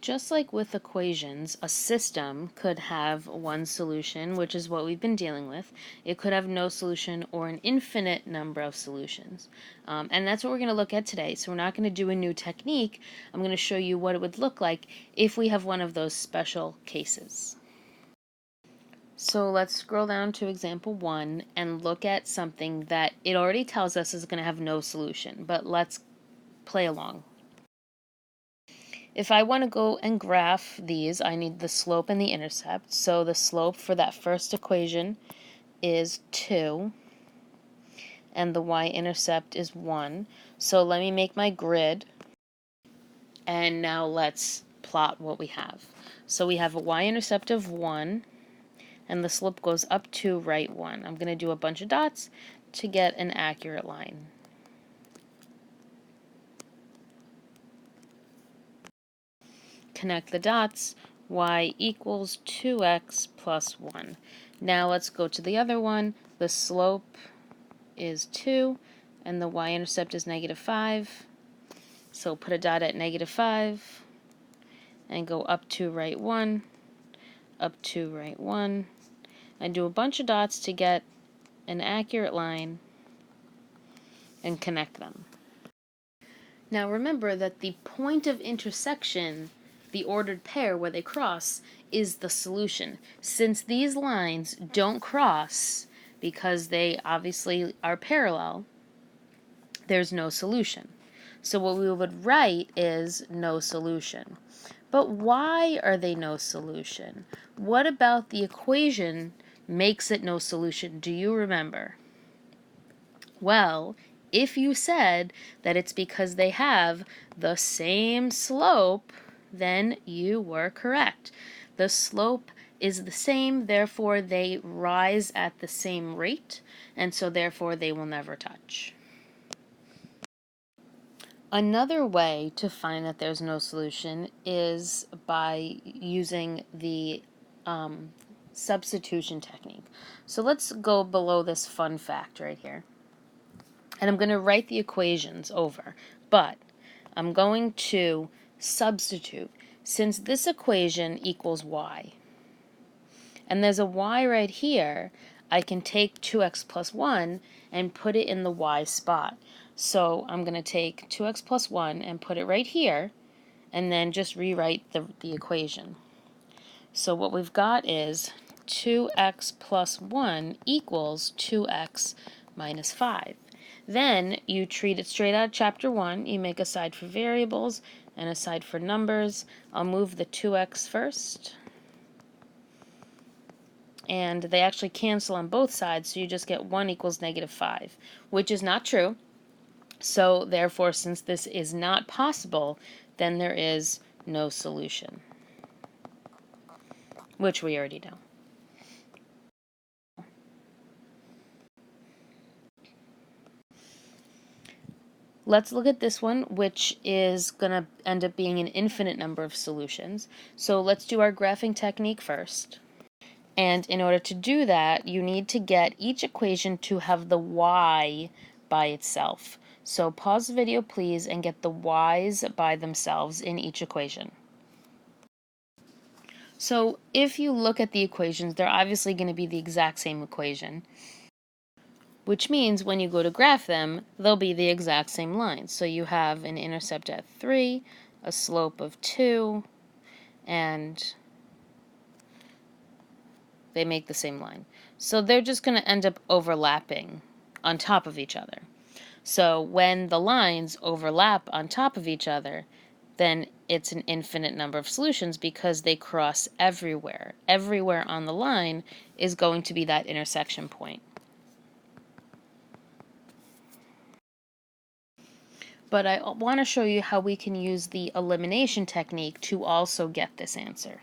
just like with equations, a system could have one solution, which is what we've been dealing with. It could have no solution or an infinite number of solutions. And that's what we're going to look at today. So we're not going to do a new technique. I'm going to show you what it would look like if we have one of those special cases. So let's scroll down to example 1 and look at something that it already tells us is going to have no solution, but let's play along. If I want to go and graph these, I need the slope and the intercept. So the slope for that first equation is 2, and the y-intercept is 1. So let me make my grid, and now let's plot what we have. So we have a y-intercept of 1, and the slope goes up 2, right 1. I'm going to do a bunch of dots to get an accurate line. Connect the dots, y equals 2x plus 1. Now let's go to the other one. The slope is 2, and the y-intercept is -5. So put a dot at -5, and go up 2, right 1, up 2, right 1, and do a bunch of dots to get an accurate line, and connect them. Now remember that the point of intersection, the ordered pair where they cross, is the solution. Since these lines don't cross because they obviously are parallel, there's no solution. So what we would write is no solution. But why are they no solution? What about the equation makes it no solution? Do you remember? Well, if you said that it's because they have the same slope, then you were correct. The slope is the same, therefore they rise at the same rate, and so therefore they will never touch. Another way to find that there's no solution is by using the substitution technique. So let's go below this fun fact right here. And I'm going to write the equations over, but I'm going to substitute. Since this equation equals y, and there's a y right here, I can take 2x plus 1 and put it in the y spot. So I'm going to take 2x plus 1 and put it right here, and then just rewrite the equation. So what we've got is 2x plus 1 equals 2x minus 5. Then you treat it straight out of chapter 1. You make a side for variables and a side for numbers. I'll move the 2x first. And they actually cancel on both sides, so you just get 1 equals -5, which is not true. So therefore, since this is not possible, then there is no solution, which we already know. Let's look at this one, which is going to end up being an infinite number of solutions. So let's do our graphing technique first. And in order to do that, you need to get each equation to have the y by itself. So pause the video, please, and get the y's by themselves in each equation. So if you look at the equations, they're obviously going to be the exact same equation, which means when you go to graph them, they'll be the exact same lines. So you have an intercept at 3, a slope of 2, and they make the same line. So they're just going to end up overlapping on top of each other. So when the lines overlap on top of each other, then it's an infinite number of solutions because they cross everywhere. Everywhere on the line is going to be that intersection point. But I want to show you how we can use the elimination technique to also get this answer.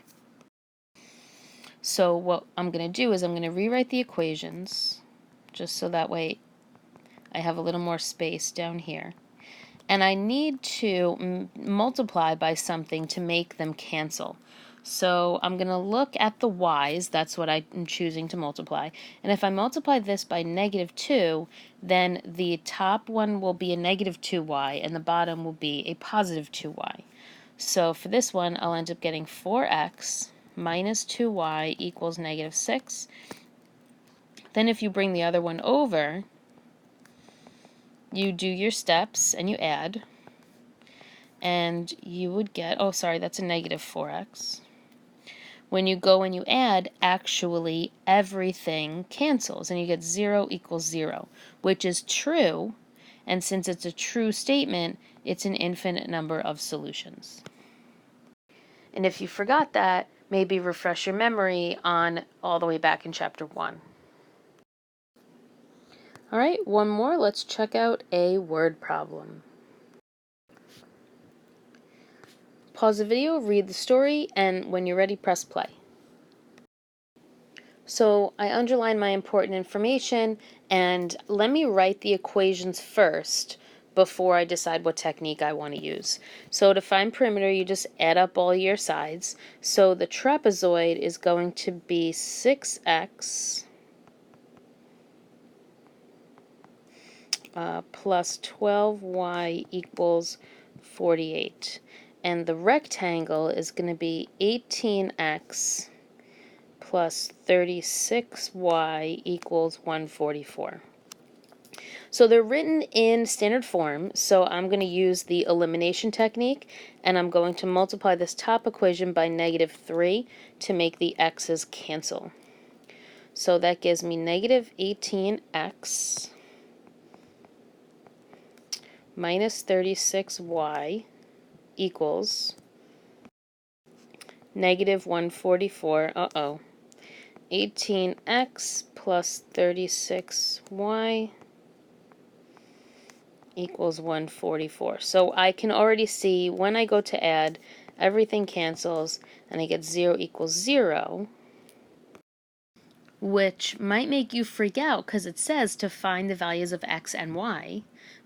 So what I'm going to do is I'm going to rewrite the equations just so that way I have a little more space down here. And I need to multiply by something to make them cancel. So I'm going to look at the y's, that's what I'm choosing to multiply. And if I multiply this by -2, then the top one will be a -2y and the bottom will be a +2y. So for this one, I'll end up getting 4x minus 2y equals negative 6. Then if you bring the other one over, you do your steps and you add, and you would get, oh sorry, that's a negative 4x. When you go and you add, actually everything cancels, and you get 0 equals 0, which is true, and since it's a true statement, it's an infinite number of solutions. And if you forgot that, maybe refresh your memory on all the way back in Chapter 1. All right, one more. Let's check out a word problem. Pause the video, read the story, and when you're ready, press play. So I underline my important information, and let me write the equations first before I decide what technique I want to use. So to find perimeter, you just add up all your sides. So the trapezoid is going to be 6x plus 12y equals 48. And the rectangle is going to be 18x plus 36y equals 144. So they're written in standard form, so I'm going to use the elimination technique, and I'm going to multiply this top equation by negative 3 to make the x's cancel. So that gives me negative 18x minus 36y equals negative 144. 18x plus 36y equals 144. So I can already see when I go to add, everything cancels and I get 0 equals 0, which might make you freak out because it says to find the values of x and y,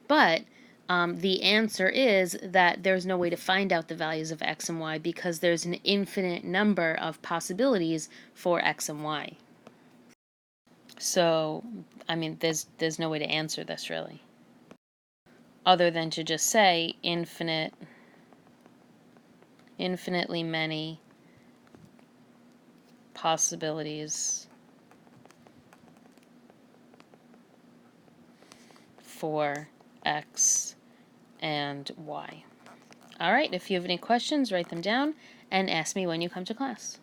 but the answer is that there's no way to find out the values of x and y because there's an infinite number of possibilities for x and y. So, I mean, there's no way to answer this really, other than to just say infinitely many possibilities for x and y. All right, if you have any questions, write them down and ask me when you come to class.